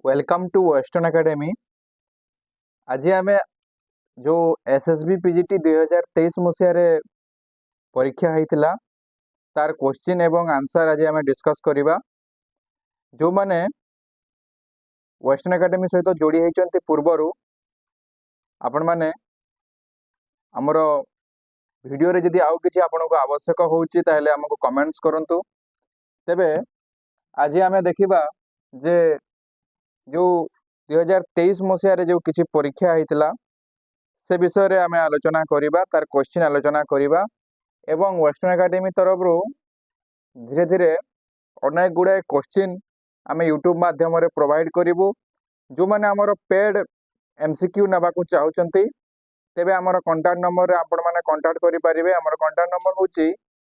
Welcome to western academy. आज आम जो एसएसबी पीजीटी 2023 मसीह परीक्षा होता तार क्वेश्चन एवं आंसर आज आम डिस्कस करवा। जो माने वेस्टर्न एकेडमी सहित जोड़ी होती पूर्वर आपण माने आमर वीडियो रे जदि आउ किछि आपन को आवश्यक होउछि ताहेले हमको कमेंट्स करंतु। तेबे आज आम देखिबा जे जो 2023 मसीह जो किछि परीक्षा होता से विषय रे आम आलोचना करवा, तार क्वेश्चन आलोचना करवा एवं वेस्टर्न एकेडमी तरफ धीरे धीरे अनेक गुड़ाए क्वेश्चन आम यूट्यूब माध्यम प्रोवाइड करूँ। जो मैंने आमर पेड एमसीक्यू नाकू चाहते तेबे आमर कंटाक्ट नंबर आपण मैंने कंटाक्ट करेंगे। आमर कंटाक्ट नंबर हूँ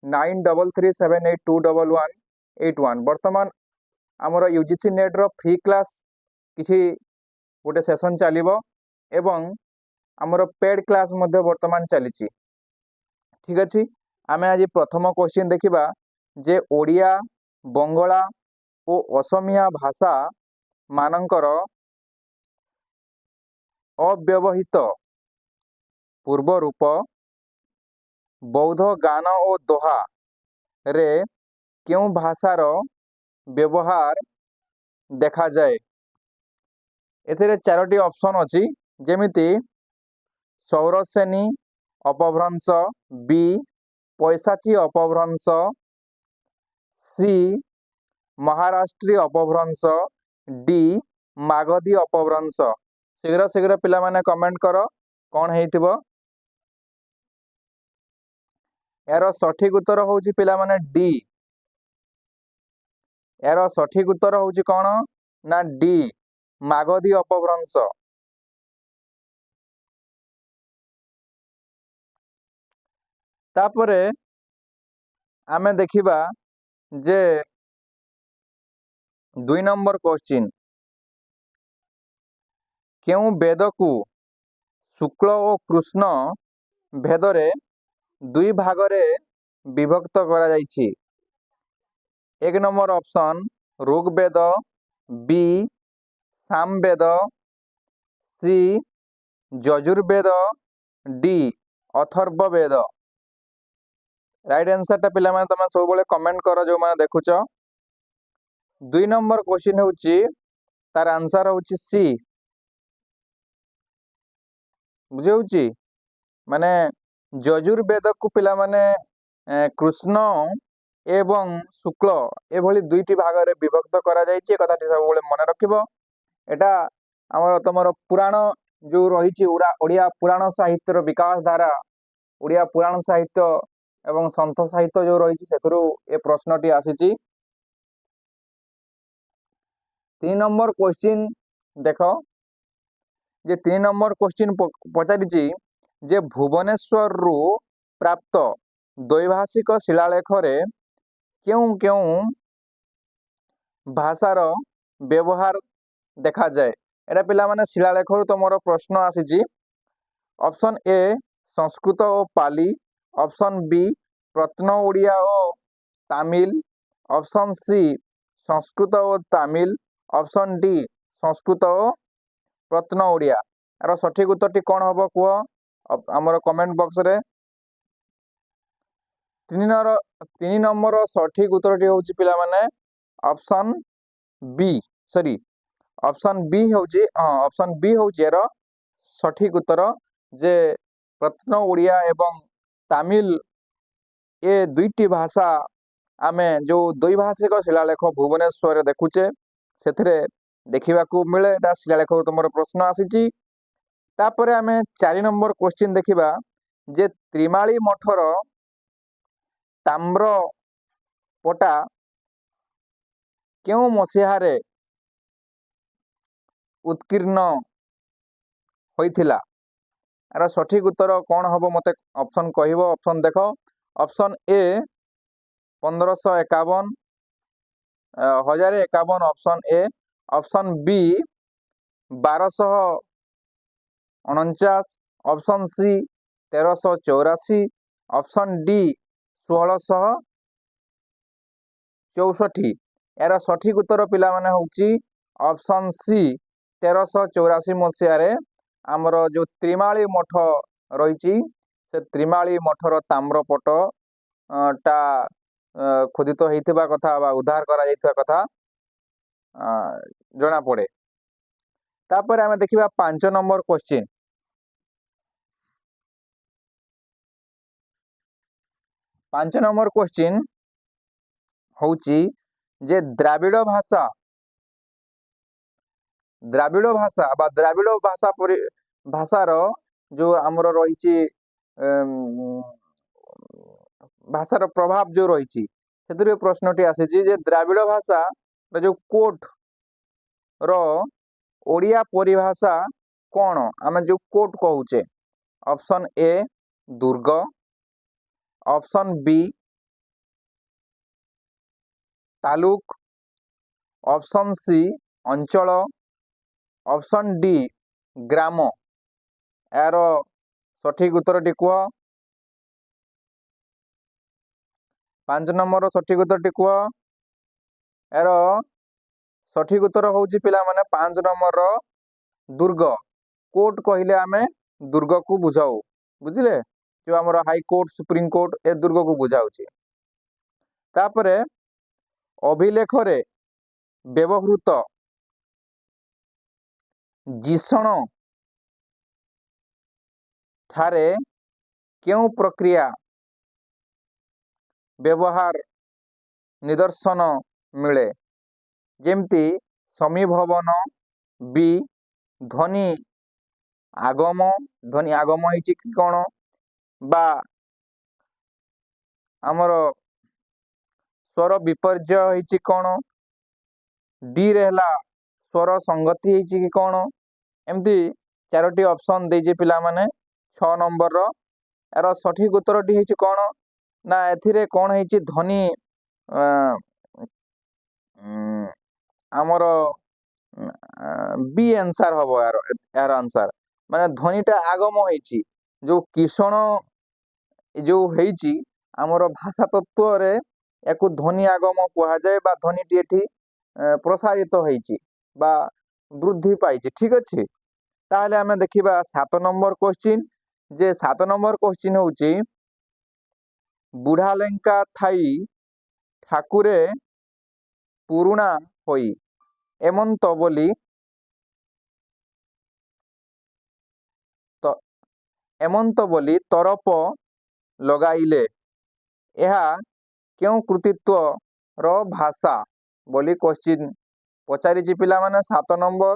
9337821181। बर्तमान आमर यूजीसी नेट रो फ्री क्लास किसी गोटे सेशन चलो एवं आमर पेड क्लास वर्तमान चली। ठीक अच्छे, आम आज प्रथम क्वेश्चन देखिबा जे ओडिया बंगला और असमिया भाषा मानकर अव्यवहित पूर्व रूप बौद्ध गान और दोहा रे क्यों भाषार व्यवहार देखा जाए। एथिरे चारोटी ऑप्शन अछि, जेमिति सौरसेनी अपभ्रंश, बी पैसाची अपभ्रंश, सी महाराष्ट्रीय अपभ्रंश, डी मागधी अपभ्रंश। शीघ्र शीघ्र पिला माने कमेंट कर कौन हेइथिबो। यार सठिक उत्तर होउची पिला माने डी। यार सठिक उत्तर होउची कौन ना डी मागधी अपभ्रंश। तापरे आमे देखिबा जे 2 नंबर क्वेश्चन, क्यों वेद को शुक्ल और कृष्ण भेदरे दुई भागरे विभक्त करा जाइछि। 1 number option Rigveda, B Samaveda, C Yajurveda, D Atharvaveda. Right answer टा पिला माने तमे सब बेले कमेंट करो जो माने देखुच। 2 नंबर क्वेश्चन होउची तार आंसर होउची सी। बुझेउची माने यजुर्वेद को पिला माने कृष्ण एवं शुक्ल एभली दुईटी भाग रे विभक्त करा जायछि। ए कथाटी सब बेले मन रखिबो। एटा हमर तमर पुराण जो रहिछि ओडिया पुराण साहित्यर विकास धारा, ओडिया पुराण साहित्य एवं संत साहित्य जो रही से ए प्रश्नटी आसी। 3 नंबर क्वेश्चन देख जे 3 नंबर क्वेश्चन पचारि जे भुवनेश्वर रु प्राप्त द्वैभाषिक शिलालेख रे क्यों क्यों भाषार व्यवहार देखा जाए। एटा पिला माने शिलालेख रु तमरो प्रश्न आसी। ऑप्शन ए संस्कृत और पाली, ऑप्शन बी प्रत्न ओडिया और तमिल, ऑप्शन सी संस्कृत और तमिल, ऑप्शन डी संस्कृत और प्रत्न ओडिया। यार सठिक उत्तर कौन हम कह आमर कमेंट बॉक्स रे। 3 नंबर सठिक उत्तर टी होउची पिला माने option B, sorry option B होउची, ऑप्शन बी होउची यार सठिक उत्तर। जे प्रत्न ओडिया एवं तमिल ए दुईटी भाषा आमे जो द्वैभाषिक शिलालेख भुवनेश्वर देखुचे से देखा मिले। शिलालेख तुम प्रश्न आसी। तापरे आमे 4 नंबर क्वेश्चन देखिबा जे त्रिमाली मठर ताम्र पटा क्यों मसीहारे उत्कीर्ण होइथिला। यार सठिक उत्तर कौन हम मते ऑप्शन कहब। ऑप्शन देख, option A 1551 1051, option A, option B 1249, option C 1384, option D 1664। यार सठिक उत्तर पिला माने होउची ऑप्शन सी 1384 मसीह आमर जो त्रिमाली मठ रही से त्रिमाली मठर ताम्रपट टा खोदित होता कथा बा उद्धार करा कथा जना पड़े। तापर आमे देखिबा 5 नंबर क्वेश्चन। 5 नंबर क्वेश्चन होची जे द्राविड़ भाषा बा द्राविड़ भाषा भाषार जो आमर रही भाषार प्रभाव जो रही से प्रश्नटी आसी जे द्राविड़ भाषा जो कोट रो ओडिया परिभाषा कौन आम जो कोट कहूचे। ऑप्शन ए दुर्ग, ऑप्शन बी तालुक, ऑप्शन सी अंचल, ऑप्शन डी ग्राम। यार सठिक उत्तर टी कह। 5 नंबर सठिक उत्तर टी कह। यार सठिक उत्तर होची पिला माने 5 नंबर दुर्ग। कोर्ट कहले आमे दुर्ग को बुझाऊ, बुझिले जो आमर हाई कोर्ट सुप्रीम कोर्ट ए दुर्ग को बुझाऊची। तापरे अभिलेख रे व्यवहृत जीषण ठारे क्यों प्रक्रिया व्यवहार निदर्शन मिले जेमती समीभवन, बी ध्वनि आगम होइछि कौन बा आमर स्वर विपर्य होइछि कौन, डी रेहला स्वर संगति होइछि कि कौन। एमती 4टी ऑप्शन देजे पिला माने 6 नंबर रो। यार सठिक उत्तर टी होइछि कौन ना एथिरे कौन होइछि ध्वनि आमर बी आंसर हबो। यार आंसर माने ध्वनिटा आगम होइछि जो किषण जो होइछि आमर भाषा तत्व रे याकु ध्वनि आगम कहा जाए बा ध्वनिटी एठी प्रसारित होइछि बा वृद्धि पाइछि। ठीक अछि। ताहले आमे देखिबा 7 नंबर क्वेश्चन जे 7 नंबर क्वेश्चन होउछि बुढ़ा लेंका थाई ठाकुरे पुरुणा होई एमंत बोली एमंत बोली तरप लगाइले यह क्यों कृतित्व रो भाषा बोली क्वेश्चन पचारिछि पिला माने 7 नंबर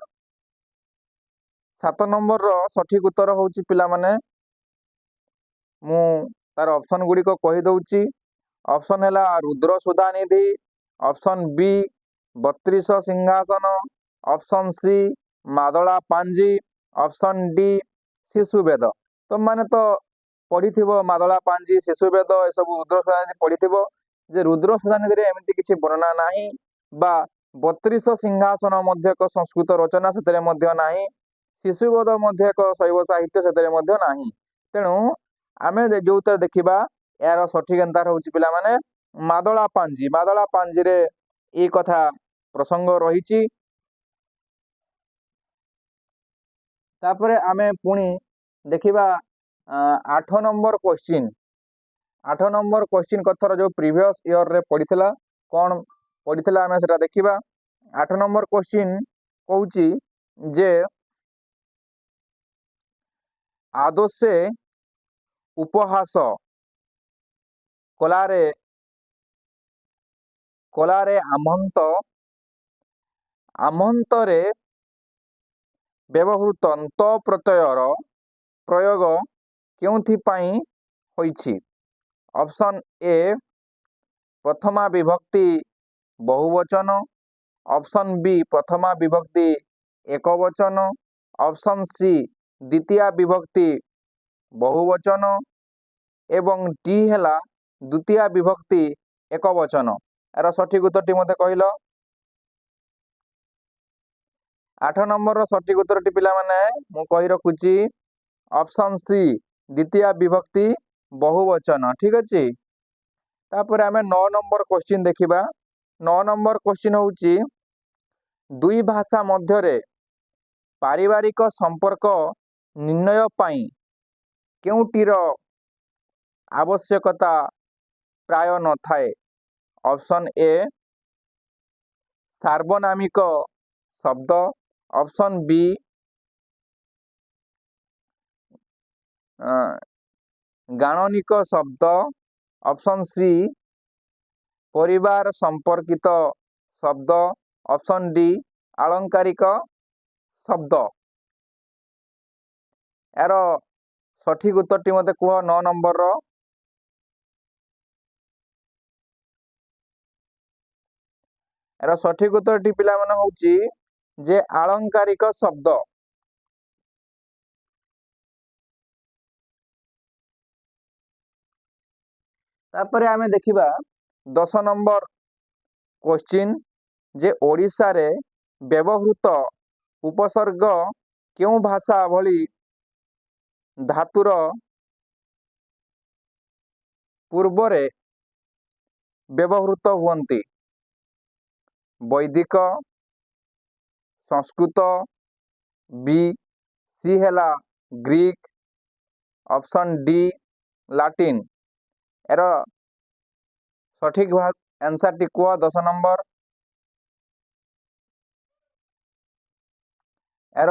रो सठिक उत्तर होउछि पिला माने मु तार ऑप्शन गुडी को कहि दउछि। ऑप्शन हैला रुद्र सुधानिधि, ऑप्शन बी 32 सिंहासन, ऑप्शन सी मादला पांजी, ऑप्शन डी शिशुवेद। तो माने तो पढ़िथिबो मादला पांजी शिशुवेद ए सब रुद्र सुधानिधि पढ़िथिबो जे रुद्र सुधानिधि रे एमिति किछि वर्णना नाही बा 32 सिंहासन मध्य एक संस्कृत रचना सेतरे मध्य नाही, शिशुवेद मध्य एक शैव साहित्य सेतरे मध्य नाही। तेणु आमे जो उत्तर देखिबा यार सठिक आंसर होउछि पिला माने मादला पांजी रे ए कथा प्रसंग रहिछि। तापरे आमे पुणी देखिबा 8 नंबर क्वेश्चन। 8 नंबर क्वेश्चन कथर जो प्रीवियस ईयर रे पडिथिला कोन पडिथिला आमे सेटा देखिबा। 8 नंबर क्वेश्चन कहूछि जे आदोसे उपहास कलारे आमंतरे व्यवहृत ନ୍ତ प्रत्ययर प्रयोग केउथि पई होइछि। ऑप्शन ए प्रथमा विभक्ति बहुवचन, ऑप्शन बी प्रथमा विभक्ति एकवचन, ऑप्शन सी द्वितीय विभक्ति बहुवचन एवं डी हैला द्वितीय विभक्ति एकवचन। यार सठिक उत्तरटी मते कहिल। 8 नंबर रो सठिक उत्तरटी पिला माने मु कहि रखुची ऑप्शन सी द्वितीय विभक्ति बहुवचन। ठीक अछि। तापर आमे 9 नंबर क्वेश्चन देखिबा। 9 नंबर क्वेश्चन होउची दुई भाषा मध्यरे पारिवारिक संपर्क निर्णय पाई केउटीर आवश्यकता प्राय न थाए। ऑप्शन ए सार्वनामिक शब्द, ऑप्शन बी गाणनिक शब्द, ऑप्शन सी परिवार संपर्कित शब्द, ऑप्शन डी आलंकारिक शब्द। यार सठिक उत्तर मते कह 9 नंबर रो। यार सठिक उत्तर पिला माने होची जे आलंकारिक शब्द। तापरे आमे देखिबा 10 नंबर क्वेश्चन जे ओडिशा रे व्यवहृत उपसर्ग केउ भाषा भली धातुर पूर्वरे व्यवहृत हुअन्ति। वैदिक, संस्कृत, बी सी हेला ग्रीक, ऑप्शन डी लाटिन। यार सठिक आंसर टी कुआ 10 नंबर। यार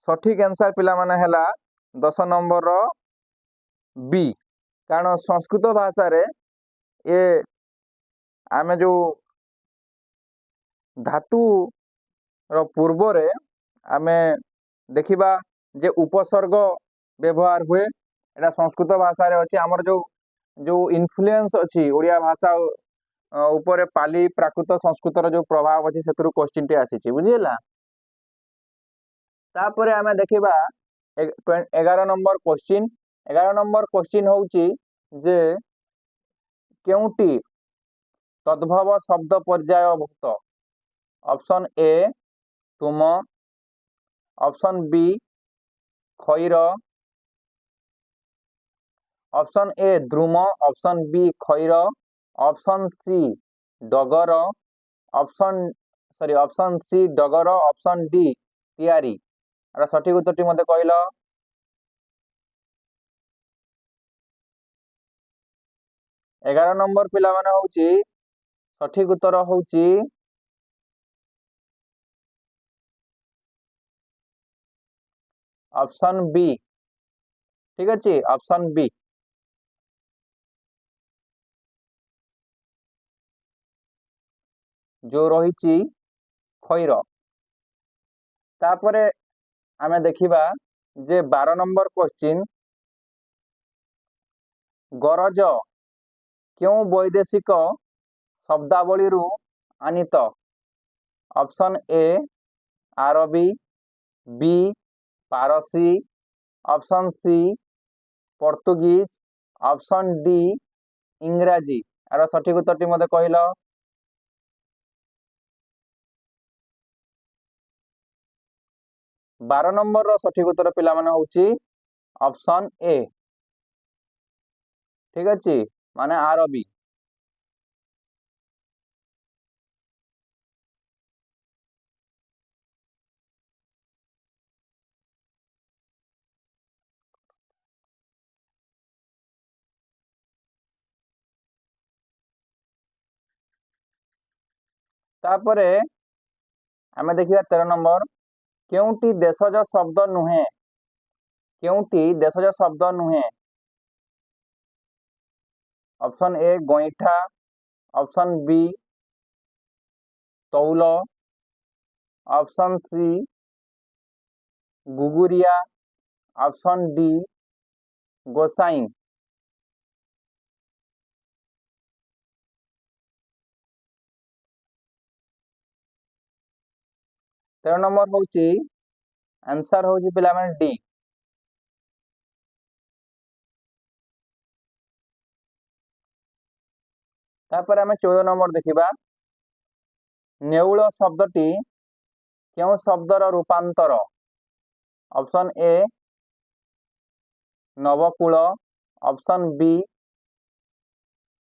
सठिक आंसर पिला माने हेला 10 नंबर रो बी। कारण संस्कृत भाषा रे ये आमे जो धातु रो पूर्व रे आमे देखिबा जे उपसर्ग व्यवहार हुए। एटा संस्कृत भाषा रे अछि। हमर जो जो इन्फ्लुएंस अछि ओडिया भाषा ऊपर पाली प्राकृत संस्कृत रो जो प्रभाव अछि सेतरु क्वेश्चन टी आसीछि बुझियला। तापरे आमे देखिबा 11 नंबर क्वेश्चन। 11 नंबर क्वेश्चन होउची जे केउटी तद्भव शब्द पर्याय भुक्त। ऑप्शन ए तुम, ऑप्शन बी खैर, option A Druhyu, option B खैर, ऑप्शन सी डगर, ऑप्शन सी डगर, ऑप्शन डी तियारी। अरे सठिक उत्तर मते कहल। एगार नंबर पिला माने होउची सठिक उत्तर होउची ऑप्शन बी। ठीक अछि, ऑप्शन बी जो रही खैर। तापरे आमे देखिबा जे 12 नंबर क्वेश्चन गरज क्यों वैदेशिक शब्दावली रु आनित। ऑप्शन ए आरबी, बी पारसी, ऑप्शन सी पोर्तुगीज, ऑप्शन डी इंग्राजी। यार सठिक उत्तर मते कहल। 12 नंबर रो सठिक उत्तर पिला माने होउची ऑप्शन ए। ठीक अछि, माने आरबी। तापरे आमे देखिबा 13 नंबर केउटी देशज शब्द नुहे। केउटी देशज शब्द नुहे। ऑप्शन ए गोइठा, ऑप्शन बी तौल, ऑप्शन सी गुगुरिया, ऑप्शन डी गोसाई। 13 नंबर होउची आंसर होउची पिला माने डी। तापर आमे 14 नंबर देखिबा नेउल शब्दटी क्यों शब्दर रूपांतर। ऑप्शन ए नवकूल, ऑप्शन बी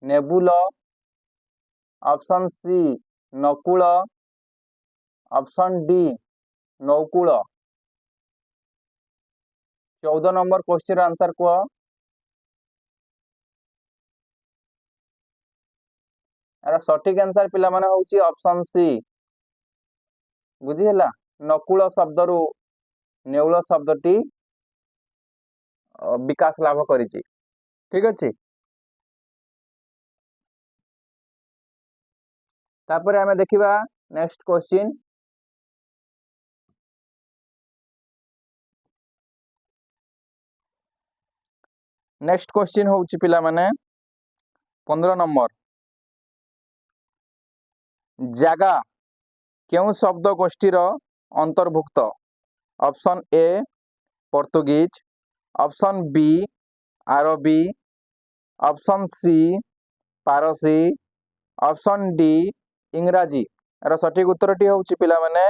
नेबुल, ऑप्शन सी नकुल, ऑप्शन डी नौकूल। 14 नंबर क्वेश्चन आंसर कह। यार सठिक आंसर पिला माने होची ऑप्शन सी। बुझीला नकुल शब्द रु नेउल शब्दटी विकास लाभ करिछि। ठीक अछि। तापर हमें देखिबा नेक्स्ट क्वेश्चन। नेक्स्ट क्वेश्चन होची पिला माने 15 नंबर जागा केउ शब्द गोष्ठीर अंतर्भुक्त। ऑप्शन ए पोर्तुगीज, ऑप्शन बी आरबी, ऑप्शन सी पारसी, ऑप्शन डी इंग्राजी। यार सठिक उत्तर टी होची पिला माने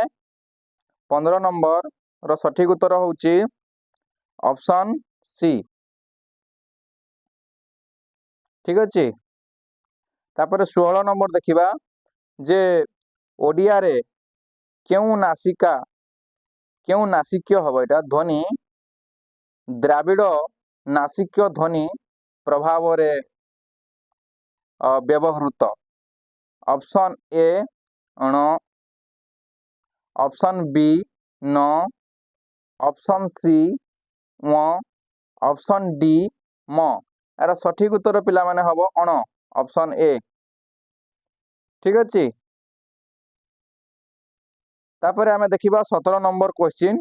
15 नंबर रो सठिक उत्तर होची ऑप्शन सी। ठीक अछि। तापर 16 नंबर देखिबा जे ओडिया रे केउ नासिका केउ नासिक्य हबो एटा ध्वनि द्राविड़ नासिक्य ध्वनि प्रभाव रे व्यवहृत। ऑप्शन ए अण, ऑप्शन बी न, ऑप्शन सी म, ऑप्शन डी म। यार सठिक उत्तर पिला माने हबो अण ऑप्शन ए। ठीक अछि। तापर हमें देखिबा 17 नंबर क्वेश्चन।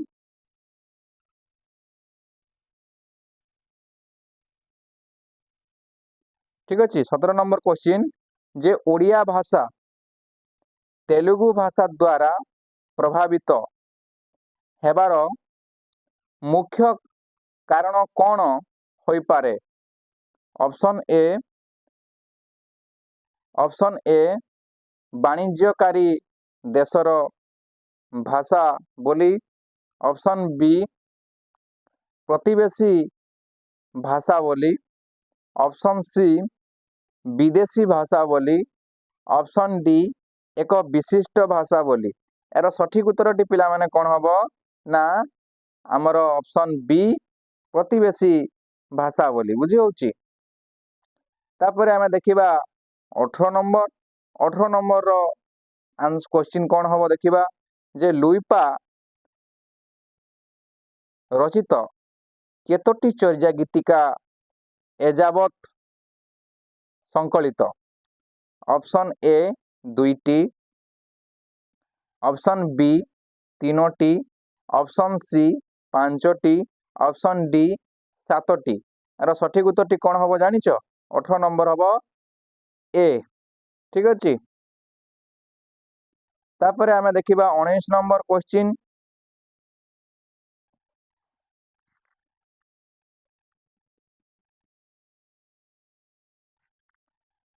ठीक अछि। 17 नंबर क्वेश्चन जे ओडिया भाषा तेलुगु भाषा द्वारा प्रभावित हेबार मुख्य कारण कौन होई पारे। ऑप्शन ए वाणिज्यकारी देशर भाषा बोली, ऑप्शन बी प्रतिवेशी भाषा बोली, ऑप्शन सी विदेशी भाषा बोली, ऑप्शन डी एक विशिष्ट भाषा बोली। यार सठिक उत्तर टी पिला माने कोन हबो ना हमर ऑप्शन बी प्रतिवेशी भाषा बोली। बुझी होची। तापर हमें देखिबा 18 नंबर रो आंसर क्वेश्चन कोन हबो देखिबा जे लुइपा रचित केतोटी चर्या गीतिका एजावत संकलित। ऑप्शन ए 2टी, ऑप्शन बी 3टी, ऑप्शन सी 5टी, ऑप्शन डी 7टी। यार सठिक उत्तर टी कोन हबो जानिछ 18 नंबर हबो ए। ठीक अछि। तापर हमें देखिबा 19 नंबर क्वेश्चन।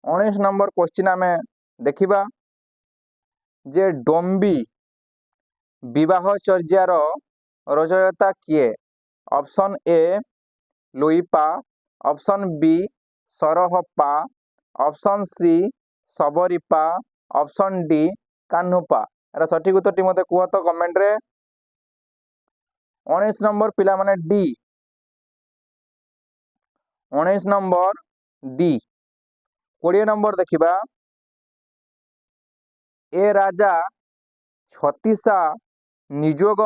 19 नंबर क्वेश्चन हमें देखिबा जे डोम्बी विवाह चर्यार रचयिता किए। Option A Luipa, option B Sarahapa, option C Sabaripa, option D Kanhupa. यार सठिक उत्तर टी मते कुह तो कमेंट रे। 19 नंबर पिला माने डी। 19 number D. 20 नंबर देखिबा ए राजा छत्तीसा निजोग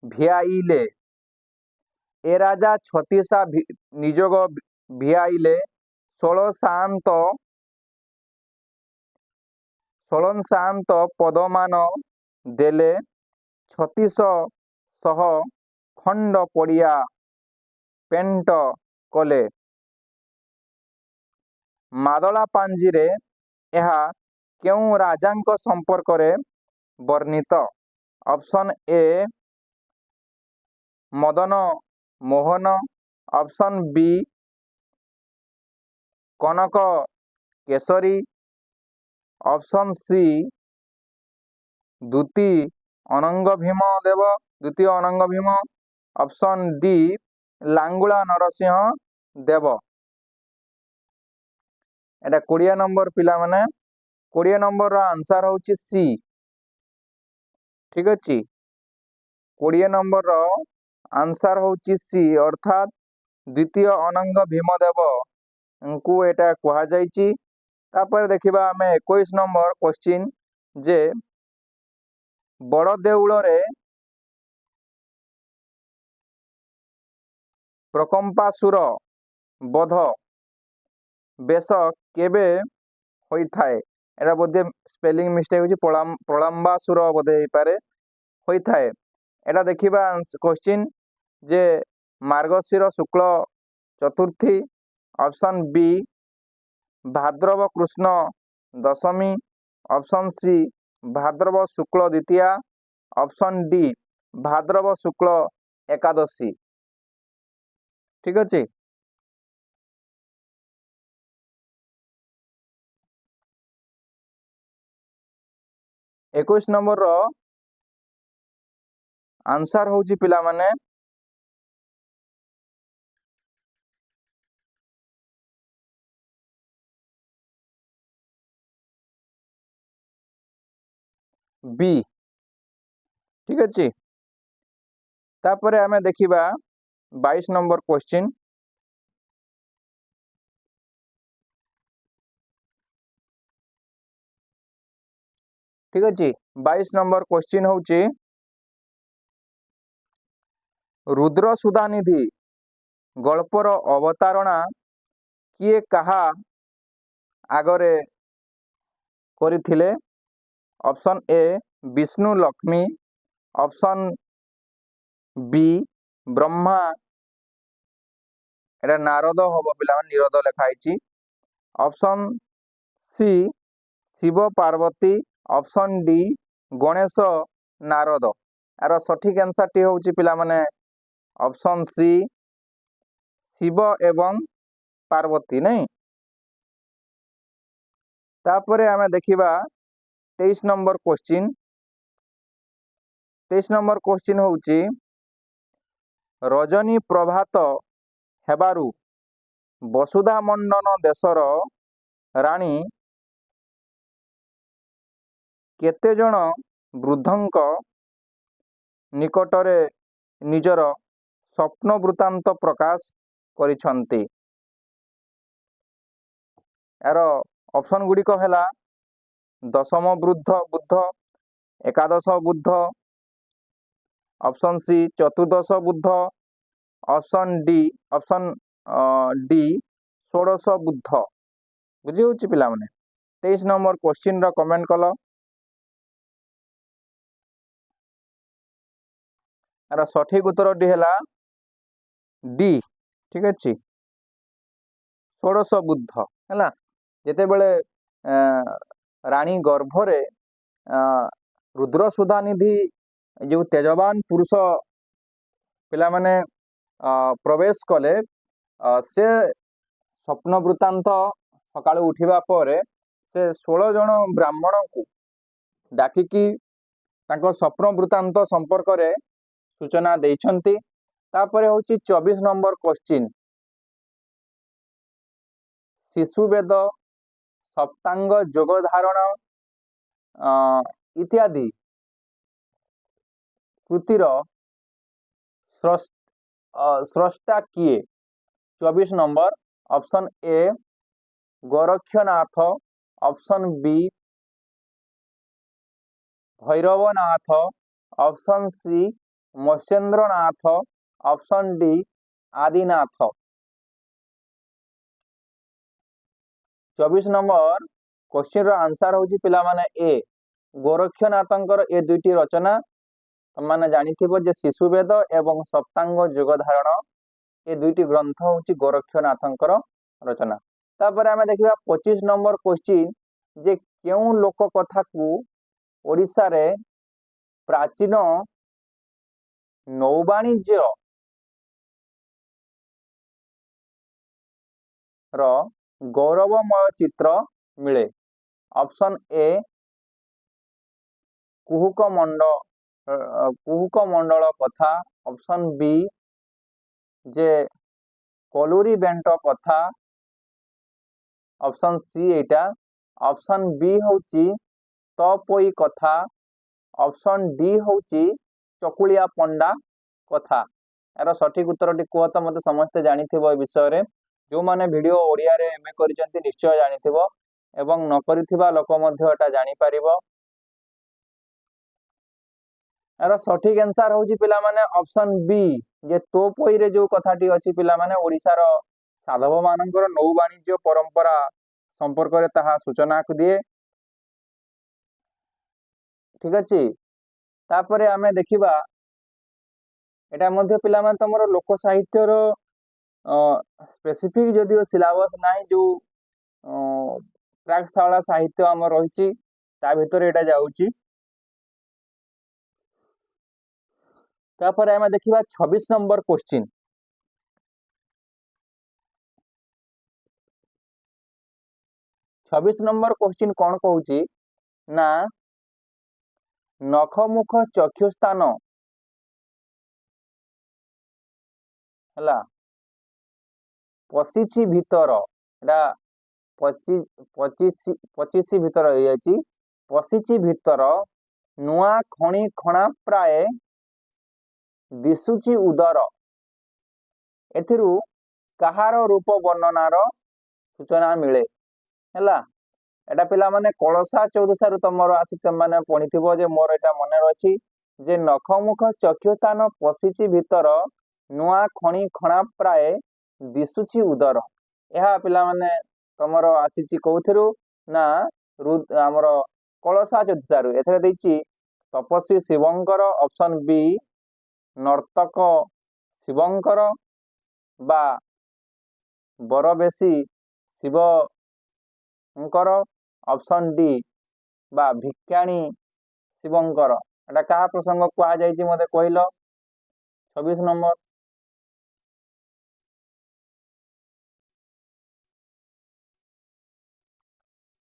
भियाइले। ए राजा छत्तीसा निजोग भियाइले 16 शांत पदमान देले 3600 खंड पड़िया पेंट कले। मादला पांजी रे यह केउ राजांक संपर्क रे वर्णित। Option A Madan Mohan, option B Kanak Kesari, option C द्वितीय अनंग भीम देव, द्वितीय अनंग भीम, ऑप्शन डी लांगुला नरसिंह देव। एटा 20 नंबर पिला माने 20 नंबर रो आंसर होची सी। ठीक अच्छे 20 नंबर आंसर हूँ सी अर्थात द्वितीय अनंग भीमदेव को एटा कहा जाइछि। तापर देखिबा आमे 21 नंबर क्वेश्चन जे बड़ देउल रे प्रकंपासुर बध बेश केबे होई थाए एटा बोधे स्पेलिंग मिस्टेक होछि प्रलंबासुर बोधे होई पारे होई थाए एटा देखिबा क्वेश्चन जे मार्गशीर शुक्ल चतुर्थी ऑप्शन बी भाद्रव कृष्ण दशमी ऑप्शन सी भाद्रव शुक्ल द्वितीया ऑप्शन डी भाद्रव शुक्ल एकादशी ठीक अच्छे 21 नंबर रो आंसर होची पिला माने बी ठीक अच्छे तापरे आमे देखिबा 22 नंबर क्वेश्चन ठीक अच्छे 22 नंबर क्वेश्चन होची रुद्र सुधानिधि गल्पर अवतारणा किए कहा आगरे करिथिले option A Vishnu Lakshmi option B Brahma एटा नारद हबो पिला निरद लेखाइछि option C Shiva Parvati option D Ganesh Narad यार सठिक आंसर टी होची पिला माने ऑप्शन सी शिव एवं पार्वती नहीं तापरे आमे देखिबा 23 नंबर क्वेश्चन 23 नंबर क्वेश्चन होची रजनी प्रभात हेबारु वसुधा मंडन देशर रानी केते जन वृद्धंक निकटरे निजर स्वप्न वृत्तांत प्रकाश करिछंती यार ऑप्शन गुड़िक है दशम बुद्ध बुद्ध एकादश बुद्ध ऑप्शन सी चतुर्दश बुद्ध ऑप्शन डी षोड़श बुद्ध बुझी होची पिला माने 23 नंबर क्वेश्चन रो कमेंट कल यार सठिक उत्तर टी है डी ठीक अच्छे षोड़श बुद्ध है जेते बेले रानी गर्भरे रुद्र सुधानिधि जो तेजवान पुरुष पिला माने प्रवेश कले से स्वप्न वृत्तांत सकाळु उठिबा परे से 16 जन ब्राह्मण को डाकिकी तांको स्वप्न वृत्तांत संपर्क रे सूचना देइछंती तापरे होची 24 नंबर क्वेश्चन शिशुवेद सप्तांग जोग धारण इत्यादि कृतिर स्रष्टा किए 24 number option A Gorakshanath option B Bhairavnath option C Matsyendranath option D Adinath 24 number question रो आंसर होची पिला माने ए गोरक्षनाथंकर ए दुईटी रचना माने जानिथिबो जे शिशुवेद एवं सप्तांग युग धारण ए दुईटी ग्रंथ होची गोरक्षनाथंकर रचना तापर आमे देखिबा 25 नंबर क्वेश्चन जे केउ लोक कथा को ओडिसा रे प्राचीन नौवाणिज्य रो गौरवमय चित्र मिले ऑप्शन ए कुहुक मंडल कथा ऑप्शन बी जे कलुरी बेंट कथा ऑप्शन सी एटा ऑप्शन बी होची तपोई कथा ऑप्शन डी होची चकुलिया पंडा कथा। यार सठिक उत्तर टी कुह तो मते समस्त जानिथिबो ए विषय रे। जो माने वीडियो ओडिया रे एमए करिसंती निश्चय जानिथिबो एवं न करिथिबा लोक मध्य एटा जानि परिबो। यार सठिक आंसर होची पिला माने ऑप्शन बी जे तोपोई रे जो कथाटी अछि पिला माने ओडिसा रो साधव मानकर नौ वाणिज्य परंपरा संपर्क रे ताहा सूचना को दिए। ठीक अछि तापरे आमे देखिबा एटा मध्य पिला माने तमरो लोक साहित्य रो स्पेसिफिक जदिओ सिलेबस नाही जो प्रागशाला साहित्य आम रही ता भितर एटा जाउची। तापर आमे देखिबा 26 नंबर क्वेश्चन। 26 नंबर क्वेश्चन कौन कहूची ना नखमुख चक्षु स्थान हला पशिची भीतर एटा 25 भीतर हो जायची पशिची भीतर नुआ खणी खणा प्राय दिसुची उदर एथिरु कहार रूप वर्णनार सूचना मिले हला। एटा पिला माने कलसा 14 रु तमरो आसी तम माने पढिथिबो जे मोर एटा मने रछि जे नखमुख चक्षुस्थान पशिची भीतर नुआ खणी खणा प्राय दिसुची उदर। यह पिला माने तमरो आसीची कोथिरु ना हमरो कलसा 14 रु एथरे देछि तपस्वी शिवंकर ऑप्शन बी नर्तक शिवंकर बा बरबेसी शिवंकर ऑप्शन डी बा भिक्षाणी शिवंकर। एटा कहा प्रसंग कुआ जायछि मते कहलो 26 नंबर।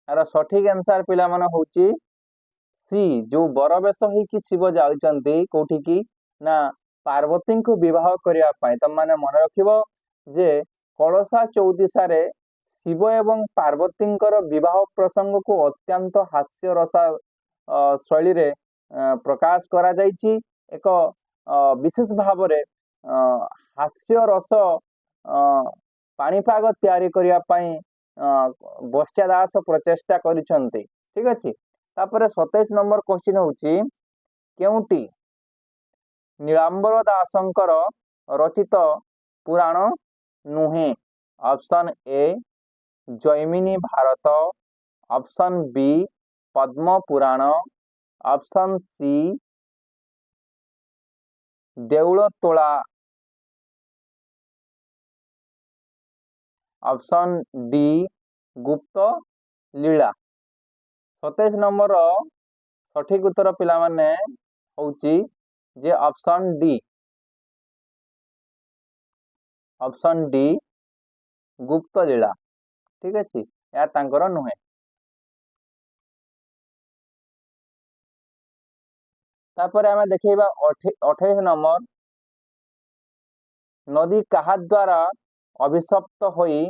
यार सठिक आंसर पिला माने होची सी जो बरबेश ही कि शिव जाउचंती कोठी की ना पार्वती को विवाह करिया पाए। तम माने मन रखिबो जे कलसा 14 रे शिव एवं पार्वती विवाह प्रसंग को अत्यंत हास्य रसा शैली रे प्रकाश करा जायछि। एक विशेष भाव रे हास्य रस पाणीपाग तैयारी करिया पाई बस्या दास प्रचेष्टा करिसंती। ठीक अछि तापरे 27 नंबर क्वेश्चन होची केउटी नीलांबर दासंकर रचित पुराण नुहे। Option A Jaimini Bharat option B Padma Purana option C Deula Tola option D गुप्त लीला। 27 नंबर सठिक उत्तर पिला माने होची जे ऑप्शन डी गुप्त लीला। ठीक अछि या तांकर नुहे। तापर आमे देखिबा 28 नंबर नदी कहा द्वारा अभिशप्त होई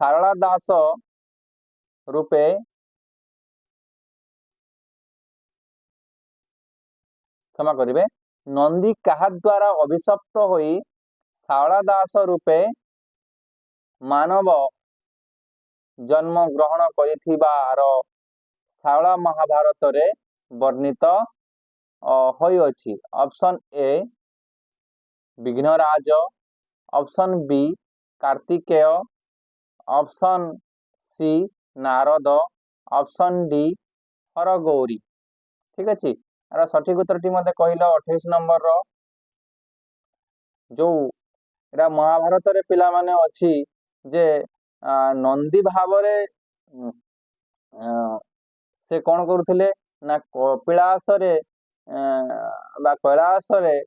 सारला दास रूपे क्षमा करिवे नंदी कहा द्वारा अभिशप्त होई सारला दास रूपे मानव जन्म ग्रहण करिथिबार सारला महाभारत रे वर्णित होई अछि। Option A Vighnaraj option B Kartikeya option C Narad option D Hargauri. ठीक अछि यार सठिक उत्तर टी मते कहलो 28 नंबर रो जो एरा महाभारत रे पिला माने अछि जे नंदी भाव रे से कोन करूथिले ना कपिलास रे बा कैलाश रे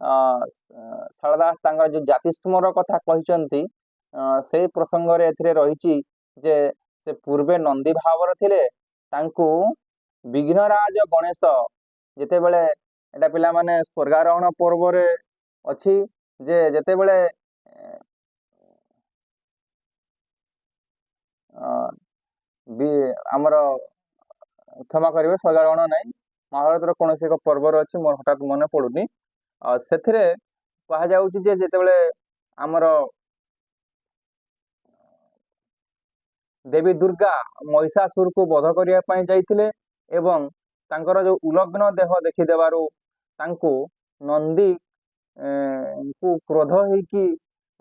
शारदास तांगर जो जातिस्मर कथा कहिचंती से प्रसंग रे एथिरे रहिची जे से पूर्वे नंदी भाव रे थिले तांकू विघ्नराज गणेश जेते बेले एटा पिला माने स्वर्गारोहण पर्व रे अछि जे जेते बेले हमर क्षमा करिवे स्वर्गारोहण नहीं ମହାଭାରତର କୌଣସି ଏକ ପର୍ବର ଅଛି, ମୋର ହଠାତ୍ ମନେ ପଡୁନି। ସେଥିରେ କୁହାଯାଉଛି ଯେ ଯେତେବେଳେ ଆମର ଦେବୀ ଦୁର୍ଗା ମହିଷାସୁରକୁ ବଧ କରିବା ପାଇଁ ଯାଇଥିଲେ ଏବଂ ତାଙ୍କର ଯୋଉ ଉଲଗ୍ନ ଦେହ ଦେଖିଦେବାରୁ ତାଙ୍କୁ ନନ୍ଦୀ କୁ କ୍ରୋଧ ହେଇକି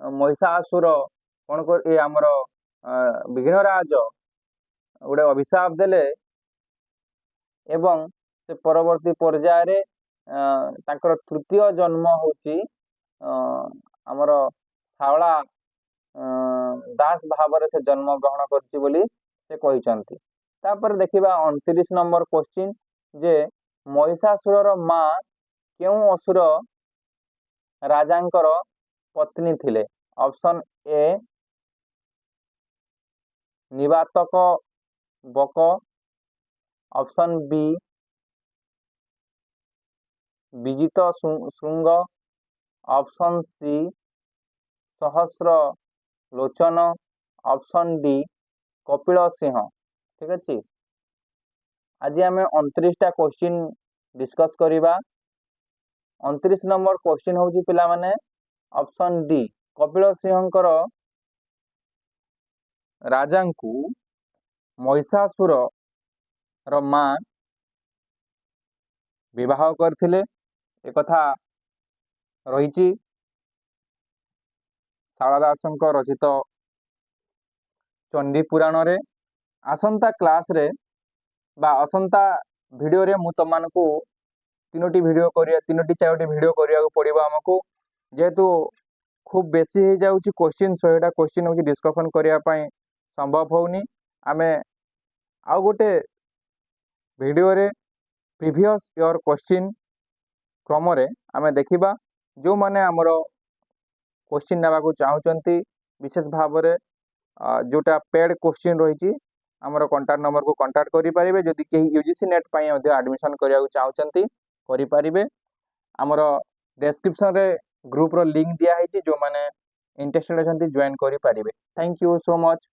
ମହିଷାସୁର କଣ କରି ଆମର ବିଘ୍ନରାଜ ଗୋଟେ ଅଭିଶାପ ଦେଲେ ଏବଂ ସେ ପରବର୍ତ୍ତୀ ପର୍ଯ୍ୟାୟରେ ତାଙ୍କର ତୃତୀୟ ଜନ୍ମ ହଉଛି ଆମର ଶାଳା ଦାସ ଭାବରେ ସେ ଜନ୍ମ ଗ୍ରହଣ କରିଛି ବୋଲି ସେ କହିଛନ୍ତି। ତାପରେ ଦେଖିବା 29 ନମ୍ବର କ୍ୱେଶ୍ଚିନ୍ ଯେ ମହିଷାସୁରର ମା କେଉଁ ଅସୁର ରାଜାଙ୍କର ପତ୍ନୀ ଥିଲେ? ଅପସନ୍ ଏ ନିବାତକ ବକ, ଅପସନ୍ ବି ବିଜିତ ଶୃଙ୍ଗ, ଅପସନ୍ ସି ସହସ୍ର ଲୋଚନ, ଅପସନ୍ ଡି କପିଳ ସିଂହ। ଠିକ ଅଛି, ଆଜି ଆମେ 29ଟା କ୍ୱେଶ୍ଚିନ୍ ଡିସ୍କସ୍ କରିବା। 29 ନମ୍ବର କ୍ୱେଶ୍ଚିନ୍ ହଉଛି ପିଲାମାନେ ଅପସନ୍ ଡି କପିଳ ସିଂହଙ୍କର ରାଜାଙ୍କୁ ମହିଷାସୁରର ମା ବିବାହ କରିଥିଲେ, ଏକଥା ରହିଛି ଶାରଳା ଦାସଙ୍କ ରଚିତ ଚଣ୍ଡୀ ପୁରାଣରେ। ଆସନ୍ତା କ୍ଲାସରେ ବା ଆସନ୍ତା ଭିଡ଼ିଓରେ ମୁଁ ତମମାନଙ୍କୁ 3ଟି ଭିଡ଼ିଓ କରିବାକୁ ପଡ଼ିବ ଆମକୁ, ଯେହେତୁ খুব বেশি ହେଇଯାଉଛି କ୍ୱେଶ୍ଚିନ୍, 100ଟା କ୍ୱେଶ୍ଚିନ୍ ହେଉଛି ଡିସ୍କସନ୍ କରିବା ପାଇଁ ସମ୍ଭବ ହେଉନି। ଆମେ ଆଉ ଗୋଟେ ଭିଡ଼ିଓରେ ପ୍ରିଭିୟସ୍ ଇୟର୍ କ୍ୱେଶ୍ଚିନ୍ କ୍ରମରେ ଆମେ ଦେଖିବା। ଯେଉଁମାନେ ଆମର କ୍ୱେଶ୍ଚିନ୍ ନେବାକୁ ଚାହୁଁଛନ୍ତି ବିଶେଷ ଭାବରେ ଯେଉଁଟା ପେଡ୍ କ୍ୱେଶ୍ଚିନ୍ ରହିଛି ଆମର କଣ୍ଟାକ୍ଟ ନମ୍ବରକୁ କଣ୍ଟାକ୍ଟ କରିପାରିବେ। ଯଦି କେହି UGC ନେଟ୍ ପାଇଁ ମଧ୍ୟ ଆଡ଼ମିସନ୍ କରିବାକୁ ଚାହୁଁଛନ୍ତି କରିପାରିବେ। ଆମର ଡେସ୍କ୍ରିପ୍ସନରେ ଗ୍ରୁପ୍ର ଲିଙ୍କ୍ ଦିଆହେଇଛି, ଯେଉଁମାନେ ଇଣ୍ଟରେଷ୍ଟେଡ୍ ଅଛନ୍ତି ଜଏନ୍ କରିପାରିବେ। Thank you so much.